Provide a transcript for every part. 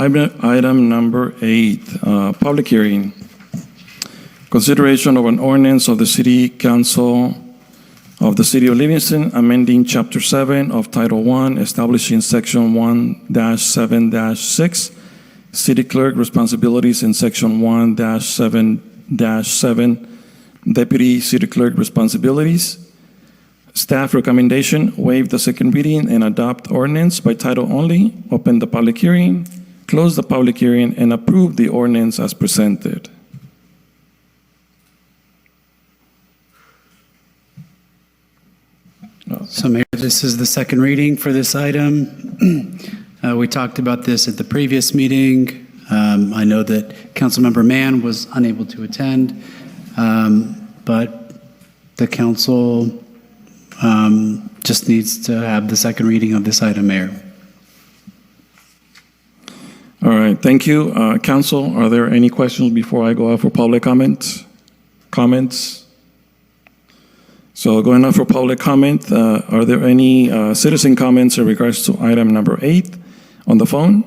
Item number 8, public hearing. Consideration of an ordinance of the City Council of the City of Livingston amending Chapter 7 of Title 1, establishing Section 1-7-6, City Clerk responsibilities, and Section 1-7-7, Deputy City Clerk responsibilities. Staff recommendation, waive the second reading and adopt ordinance by title only, open the public hearing, close the public hearing, and approve the ordinance as presented. So, Mayor, this is the second reading for this item. We talked about this at the previous meeting. I know that Councilmember Mann was unable to attend, but the council just needs to have the second reading of this item, Mayor. All right, thank you. Council, are there any questions before I go out for public comments? So going out for public comment, are there any citizen comments in regards to item number 8 on the phone?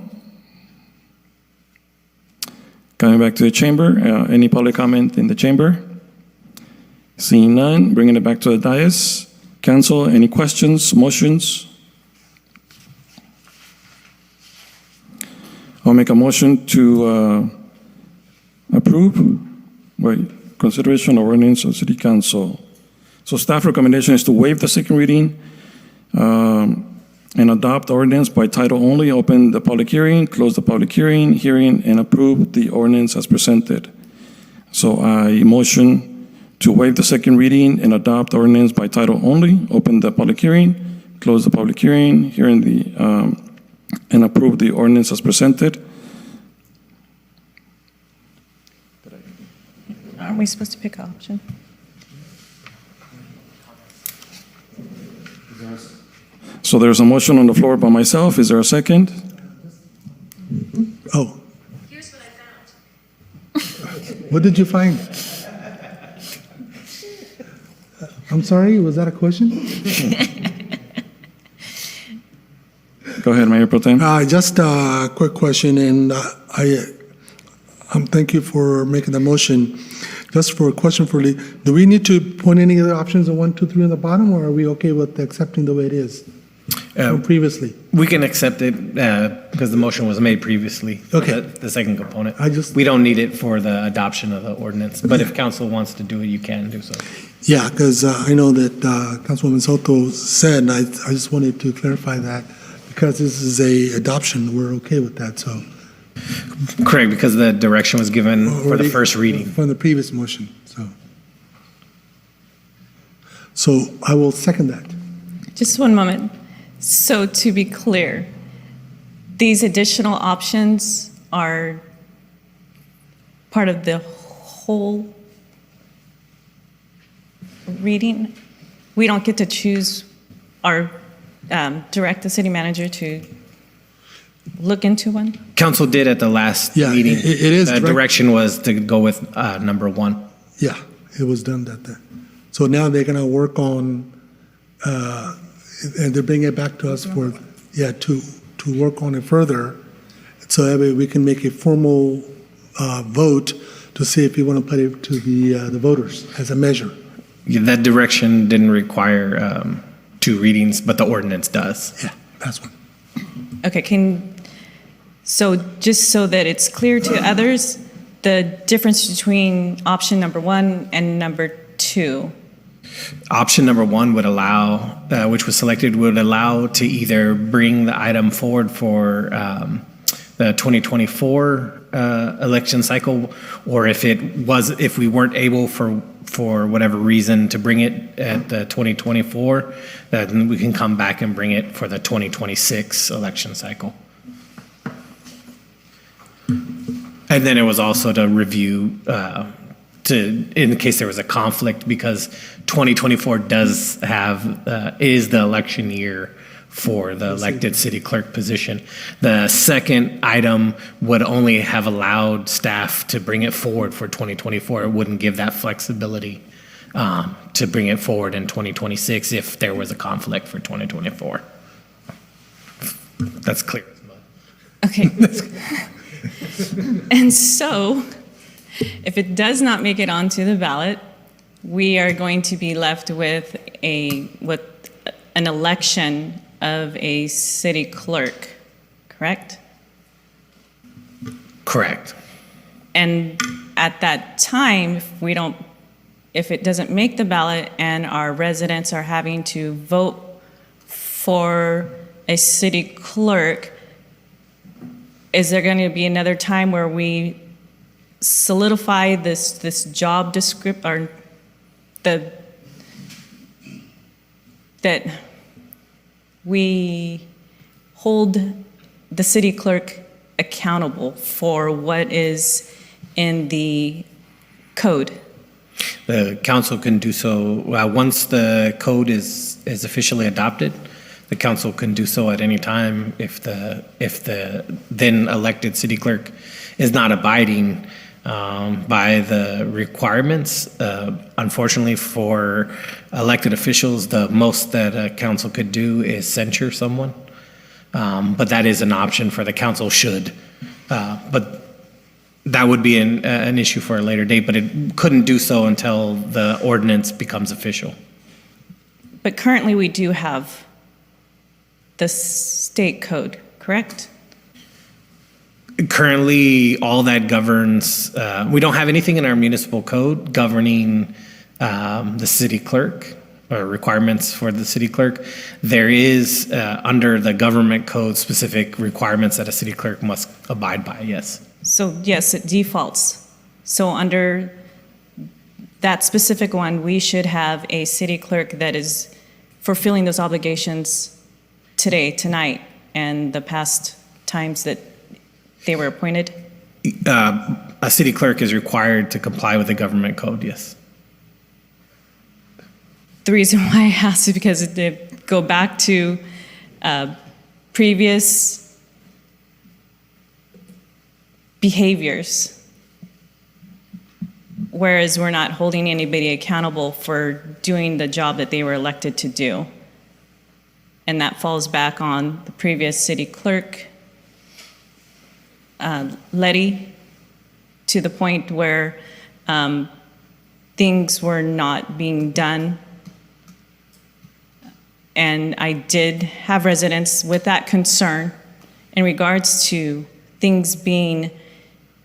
Coming back to the chamber, any public comment in the chamber? Seeing none, bringing it back to the dais. Council, any questions, motions? I'll make a motion to approve by consideration of ordinance of City Council. So staff recommendation is to waive the second reading and adopt ordinance by title only, open the public hearing, close the public hearing, and approve the ordinance as presented. So I motion to waive the second reading and adopt ordinance by title only, open the public hearing, close the public hearing, and approve the ordinance as presented. Aren't we supposed to pick an option? So there's a motion on the floor by myself. Is there a second? Oh, Here's what I found. what did you find? I'm sorry, was that a question? Go ahead, Mayor Pro Tem. Just a quick question, and thank you for making the motion. Just for a question for Lee, do we need to point any other options of 1, 2, 3 on the bottom, or are we okay with accepting the way it is from previously? We can accept it because the motion was made previously. Okay. The second component. We don't need it for the adoption of the ordinance, but if council wants to do it, you can do so. Yeah, because I know that Councilwoman Soto said, and I just wanted to clarify that because this is a adoption, we're okay with that. So. Correct, because the direction was given for the first reading. From the previous motion, So I will second that. Just one moment. So to be clear, these additional options are part of the whole reading? We don't get to choose or direct the city manager to look into one? Council did at the last meeting. It is. The direction was to go with number 1. Yeah, it was done that day. So now they're going to work on, and they're bringing it back to us to work on it further. So that way we can make a formal vote to see if we want to put it to the voters as a measure. Yeah, that direction didn't require 2 readings, but the ordinance does. Yeah, that's one. Okay, so just so that it's clear to others, the difference between option number 1 and number 2. Option number 1 would allow, which was selected, would allow to either bring the item forward for the 2024 election cycle, or if we weren't able for whatever reason to bring it at the 2024, then we can come back and bring it for the 2026 election cycle. And then it was also to review, in case there was a conflict, because 2024 is the election year for the elected city clerk position. The second item would only have allowed staff to bring it forward for 2024. It wouldn't give that flexibility to bring it forward in 2026 if there was a conflict for 2024. That's clear as mud. Okay. And so, if it does not make it onto the ballot, we are going to be left with an election of a city clerk, correct? Correct. And at that time, if it doesn't make the ballot and our residents are having to vote for a city clerk, is there going to be another time where we solidify this job description, or that we hold the city clerk accountable for what is in the code? The council can do so once the code is officially adopted. The council can do so at any time if the then elected city clerk is not abiding by the requirements. Unfortunately, for elected officials, the most that a council could do is censure someone. But that is an option for the council should. But that would be an issue for a later date, but it couldn't do so until the ordinance becomes official. But currently, we do have the state code, correct? Currently, all that governs, we don't have anything in our municipal code governing the city clerk or requirements for the city clerk. There is, under the government code, specific requirements that a city clerk must abide by, yes. So yes, it defaults. So under that specific one, we should have a city clerk that is fulfilling those obligations today, tonight, and the past times that they were appointed? A city clerk is required to comply with the government code, yes. The reason why I asked is because it go back to previous behaviors, whereas we're not holding anybody accountable for doing the job that they were elected to do. And that falls back on the previous city clerk, Letty, to the point where things were not being done. And I did have residents with that concern in regards to things being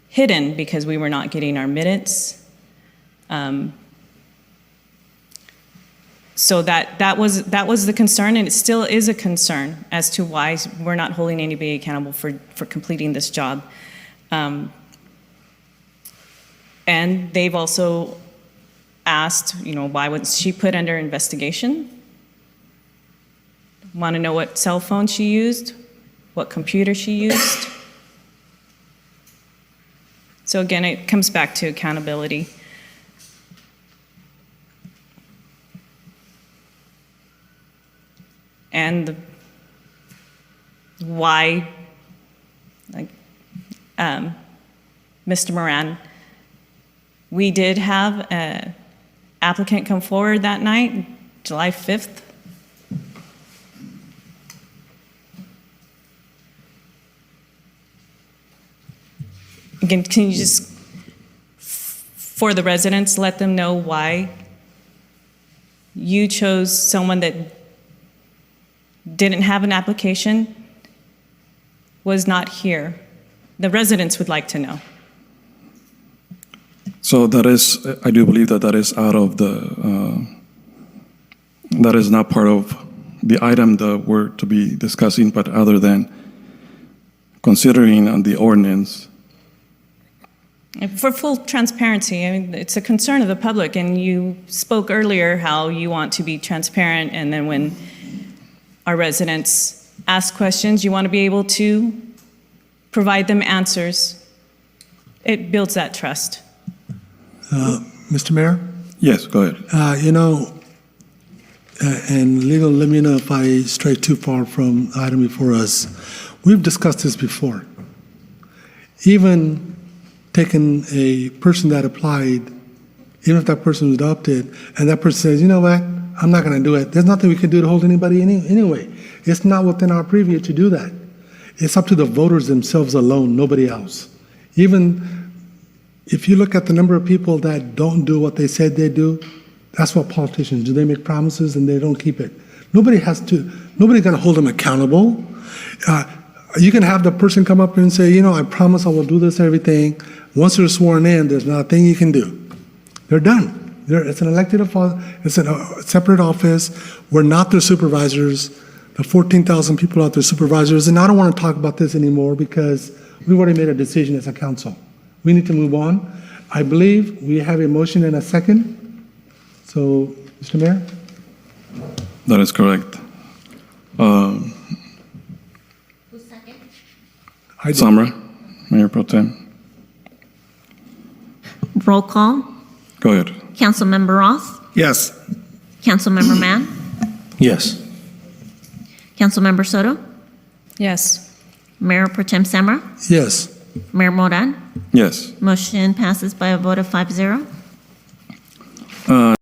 hidden because we were not getting our minutes. So that was the concern, and it still is a concern as to why we're not holding anybody accountable for completing this job. And they've also asked, why was she put under investigation? Want to know what cell phone she used, what computer she used. So again, it comes back to accountability. And why, Mr. Moran, we did have an applicant come forward that night, July 5th. Again, can you just, for the residents, let them know why you chose someone that didn't have an application, was not here? The residents would like to know. So that is, I do believe that is out of the, that is not part of the item that we're to be discussing, but other than considering the ordinance. For full transparency, I mean, it's a concern of the public, and you spoke earlier how you want to be transparent, and then when our residents ask questions, you want to be able to provide them answers. It builds that trust. Mr. Mayor? Yes, go ahead. And legal, let me know if I stray too far from the item before us. We've discussed this before. Even taking a person that applied, even if that person was adopted, and that person says, you know what, I'm not going to do it. There's nothing we can do to hold anybody anyway. It's not within our preview to do that. it's up to the voters themselves alone, nobody else. Even if you look at the number of people that don't do what they said they do, that's what politicians do. They make promises and they don't keep it. Nobody's going to hold them accountable. You can have the person come up and say, I promise I will do this, everything. Once they're sworn in, there's not a thing you can do. They're done. It's an elected office. It's a separate office. We're not their supervisors. The 14,000 people out there supervisors. And I don't want to talk about this anymore because we've already made a decision as a council. We need to move on. I believe we have a motion and a second. So, Mr. Mayor? That is correct. Who's second? I do. Samra, Mayor Pro Tem. Roll call. Go ahead. Councilmember Roth. Yes. Councilmember Mann. Yes. Councilmember Soto. Yes. Mayor Pro Tem Samra. Yes. Mayor Moran. Yes. Motion passes by a vote of 5-0.